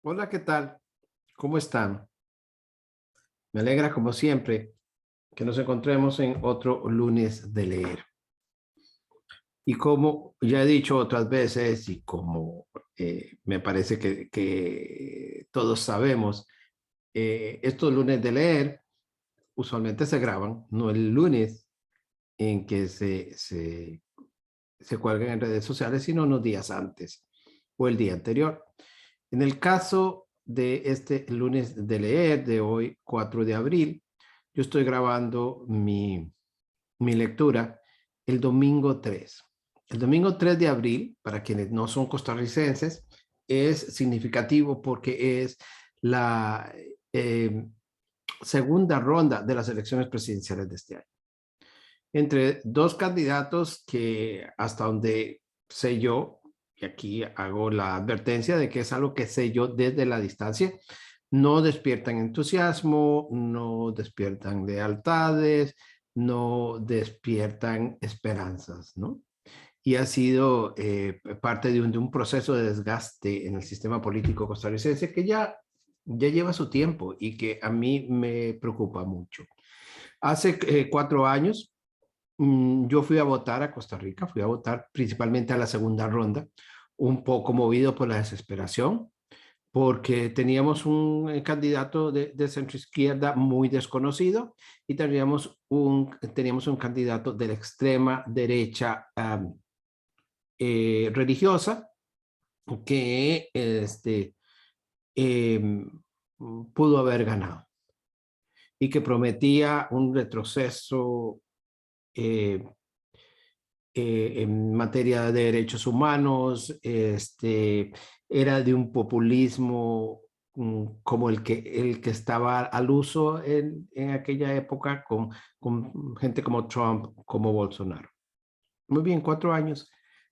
Hola, ¿qué tal? ¿Cómo están? Me alegra, como siempre, que nos encontremos en otro lunes de leer. Y como ya he dicho otras veces y como me parece que todos sabemos, estos lunes de leer usualmente se graban, no el lunes en que se cuelgan en redes sociales, sino unos días antes o el día anterior. En el caso de este lunes de leer de hoy, 4 de abril, yo estoy grabando mi lectura el domingo 3. El domingo 3 de abril, para quienes no son costarricenses, es significativo porque es la eh, segunda ronda de las elecciones presidenciales de este año. Entre dos candidatos que hasta donde sé yo, y aquí hago la advertencia de que es algo que sé yo desde la distancia, no despiertan entusiasmo, no despiertan lealtades, no despiertan esperanzas, ¿no? Y ha sido parte de un proceso de desgaste en el sistema político costarricense que ya lleva su tiempo y que a mí me preocupa mucho. Hace 4 años yo fui a votar a Costa Rica, fui a votar principalmente a la segunda ronda, un poco movido por la desesperación, porque teníamos un candidato de centro izquierda muy desconocido y teníamos un candidato de la extrema derecha religiosa que eh, pudo haber ganado y que prometía un retroceso eh, en materia de derechos humanos, era de un populismo como el que estaba al uso en aquella época con gente como Trump, como Bolsonaro. Muy bien, 4 años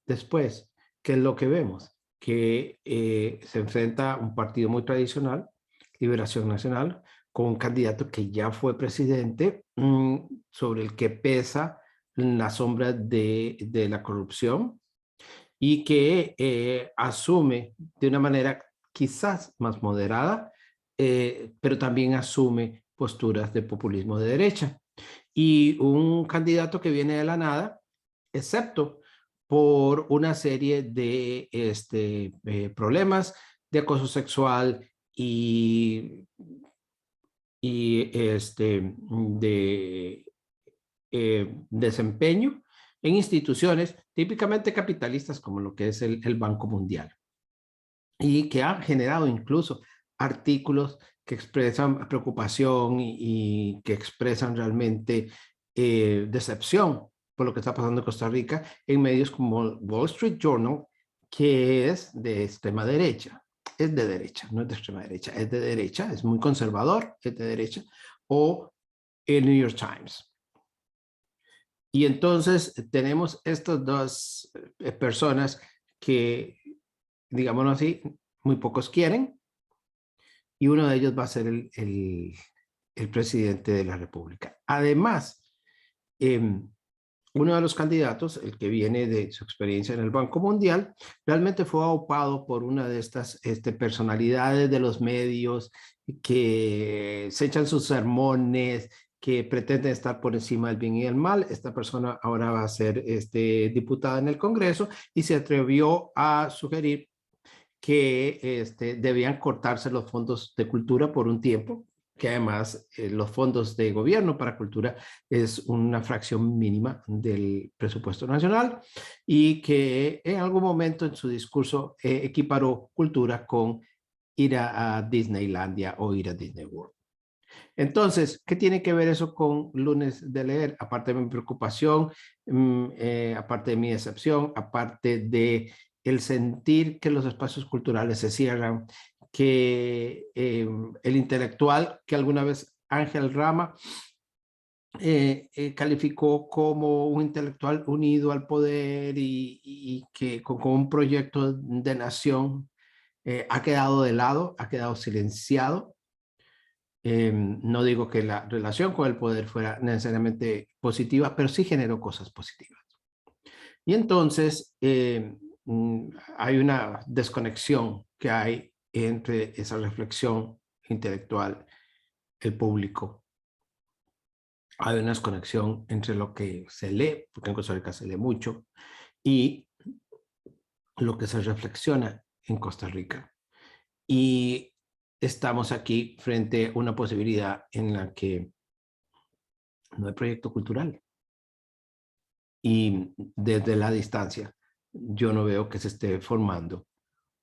después, ¿qué es lo que vemos? Que se enfrenta un partido muy tradicional, Liberación Nacional, con un candidato que ya fue presidente, sobre el que pesa la sombra de la corrupción y que asume de una manera quizás más moderada, pero también asume posturas de populismo de derecha. Y un candidato que viene de la nada, excepto por una serie de problemas de acoso sexual y de desempeño en instituciones típicamente capitalistas como lo que es el Banco Mundial y que han generado incluso artículos que expresan preocupación y que expresan realmente decepción por lo que está pasando en Costa Rica en medios como Wall Street Journal, que es de extrema derecha. Es de derecha, no es de extrema derecha, es de derecha, es muy conservador, es de derecha, o el New York Times. Y entonces tenemos estas dos personas que, digámoslo así, muy pocos quieren, y uno de ellos va a ser el presidente de la República. Además, eh, uno de los candidatos, el que viene de su experiencia en el Banco Mundial, realmente fue aupado por una de estas personalidades de los medios que se echan sus sermones, que pretenden estar por encima del bien y el mal. Esta persona ahora va a ser diputada en el Congreso y se atrevió a sugerir que debían cortarse los fondos de cultura por un tiempo, que además los fondos de gobierno para cultura es una fracción mínima del presupuesto nacional y que en algún momento en su discurso equiparó cultura con ir a Disneylandia o ir a Disney World. Entonces, ¿qué tiene que ver eso con lunes de leer? Aparte de mi preocupación, aparte de mi decepción, aparte de el sentir que los espacios culturales se cierran, que el intelectual que alguna vez Ángel Rama calificó como un intelectual unido al poder y que con un proyecto de nación ha quedado de lado, ha quedado silenciado. No digo que la relación con el poder fuera necesariamente positiva, pero sí generó cosas positivas. Y entonces hay una desconexión que hay entre esa reflexión intelectual, el público. Hay una desconexión entre lo que se lee, porque en Costa Rica se lee mucho, y lo que se reflexiona en Costa Rica. Y estamos aquí frente a una posibilidad en la que no hay proyecto cultural. Y desde la distancia, yo no veo que se esté formando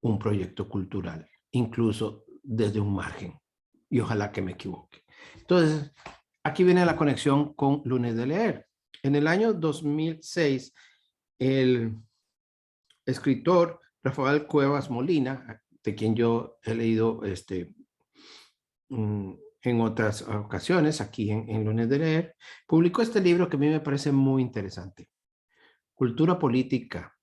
un proyecto cultural, incluso desde un margen. Y ojalá que me equivoque. Entonces, aquí viene la conexión con Lunes de Leer. En el año 2006, el escritor Rafael Cuevas Molina, de quien yo he leído en otras ocasiones, aquí en Lunes de Leer, publicó este libro que a mí me parece muy interesante. Cultura política,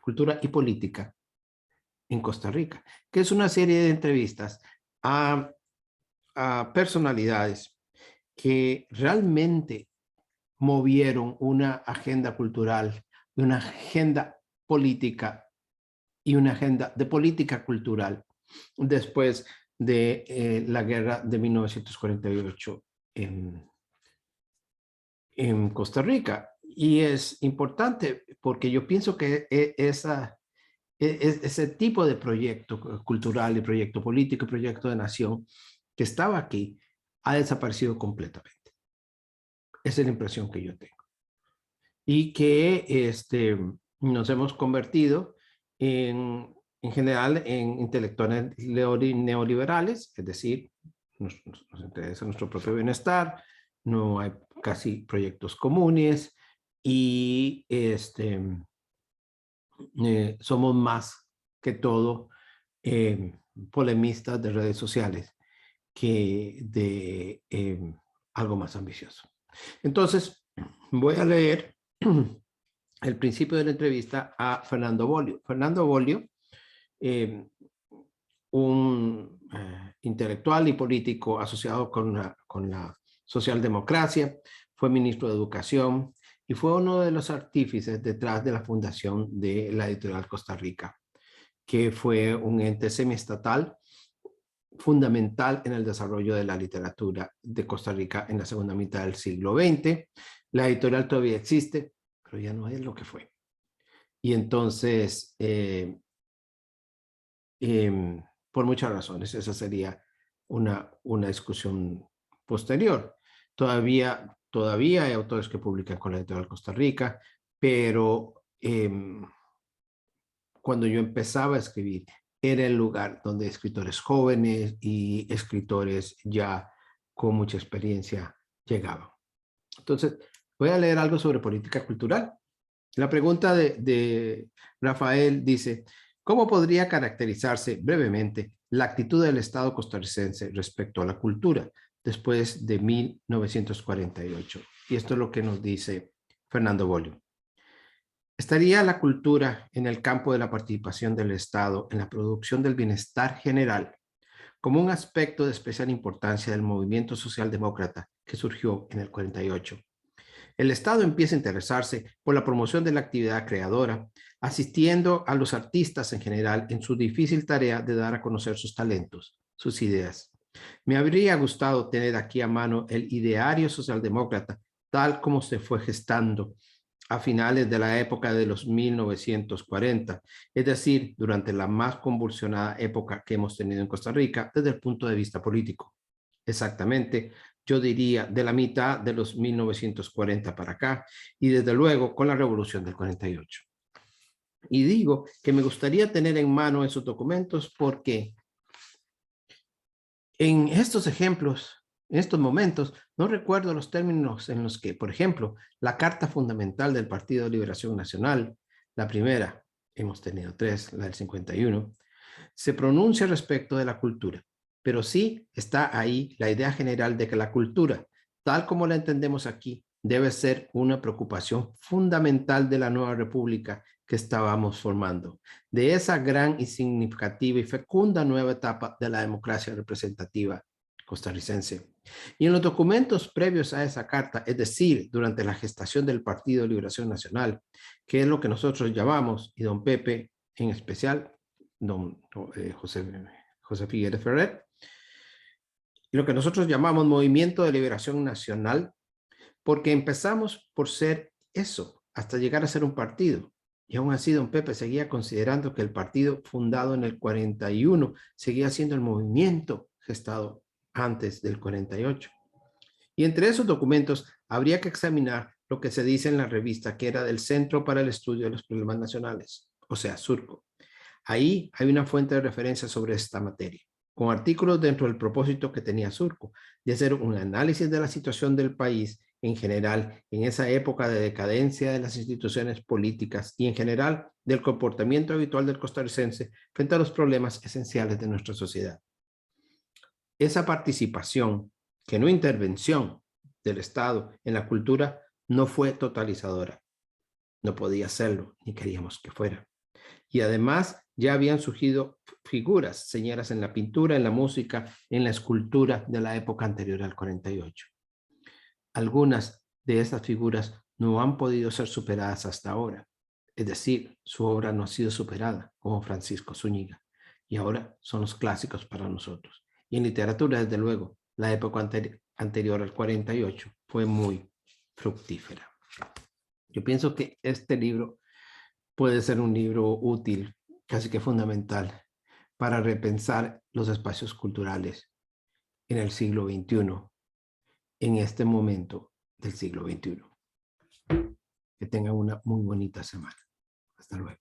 cultura y política en Costa Rica, que es una serie de entrevistas a personalidades que realmente movieron una agenda cultural, una agenda política y una agenda de política cultural después de la guerra de 1948 en Costa Rica. Y es importante porque yo pienso que ese tipo de proyecto cultural, de proyecto político, proyecto de nación que estaba aquí, ha desaparecido completamente. Esa es la impresión que yo tengo. Y que nos hemos convertido en general en intelectuales neoliberales, es decir, nos interesa nuestro propio bienestar, no hay casi proyectos comunes y somos más que todo polemistas de redes sociales que de algo más ambicioso. Entonces, voy a leer el principio de la entrevista a Fernando Bolio. Fernando Bolio, un intelectual y político asociado con la socialdemocracia, fue ministro de Educación y fue uno de los artífices detrás de la fundación de la Editorial Costa Rica, que fue un ente semiestatal fundamental en el desarrollo de la literatura de Costa Rica en la segunda mitad del siglo XX. La editorial todavía existe, pero ya no es lo que fue. Y entonces, por muchas razones, esa sería una discusión posterior. Todavía hay autores que publican con la editorial Costa Rica, pero cuando yo empezaba a escribir, era el lugar donde escritores jóvenes y escritores ya con mucha experiencia llegaban. Entonces, voy a leer algo sobre política cultural. La pregunta de Rafael dice, ¿cómo podría caracterizarse brevemente la actitud del Estado costarricense respecto a la cultura después de 1948? Y esto es lo que nos dice Fernando Bolio. ¿Estaría la cultura en el campo de la participación del Estado en la producción del bienestar general como un aspecto de especial importancia del movimiento socialdemócrata que surgió en el 48? El Estado empieza a interesarse por la promoción de la actividad creadora, asistiendo a los artistas en general en su difícil tarea de dar a conocer sus talentos, sus ideas. Me habría gustado tener aquí a mano el ideario socialdemócrata, tal como se fue gestando a finales de la época de los 1940, es decir, durante la más convulsionada época que hemos tenido en Costa Rica desde el punto de vista político. Exactamente, yo diría de la mitad de los 1940 para acá y desde luego con la revolución del 48. Y digo que me gustaría tener en mano esos documentos porque en estos ejemplos, en estos momentos, no recuerdo los términos en los que, por ejemplo, la Carta Fundamental del Partido de Liberación Nacional, la primera, hemos tenido tres, la del 51, se pronuncia respecto de la cultura, pero sí está ahí la idea general de que la cultura, tal como la entendemos aquí, debe ser una preocupación fundamental de la nueva república que estábamos formando, de esa gran y significativa y fecunda nueva etapa de la democracia representativa costarricense. Y en los documentos previos a esa carta, es decir, durante la gestación del Partido de Liberación Nacional, que es lo que nosotros llamamos, y don Pepe en especial, don José José Figueres Ferrer, y lo que nosotros llamamos Movimiento de Liberación Nacional, porque empezamos por ser eso, hasta llegar a ser un partido. Y aún así, don Pepe seguía considerando que el partido fundado en el 41 seguía siendo el movimiento gestado antes del 48. Y entre esos documentos habría que examinar lo que se dice en la revista, que era del Centro para el Estudio de los Problemas Nacionales, o sea, Surco. Ahí hay una fuente de referencia sobre esta materia, con artículos dentro del propósito que tenía Surco, de hacer un análisis de la situación del país en general en esa época de decadencia de las instituciones políticas y en general del comportamiento habitual del costarricense frente a los problemas esenciales de nuestra sociedad. Esa participación, que no intervención del Estado en la cultura, no fue totalizadora. No podía serlo, ni queríamos que fuera. Y además ya habían surgido figuras señalas en la pintura, en la música, en la escultura de la época anterior al 48. Algunas de estas figuras no han podido ser superadas hasta ahora. Es decir, su obra no ha sido superada, como Francisco Zúñiga, y ahora son los clásicos para nosotros. Y en literatura, desde luego, la época anterior al 48 fue muy fructífera. Yo pienso que este libro puede ser un libro útil, casi que fundamental, para repensar los espacios culturales en el siglo XXI, en este momento del siglo XXI. Que tengan una muy bonita semana. Hasta luego.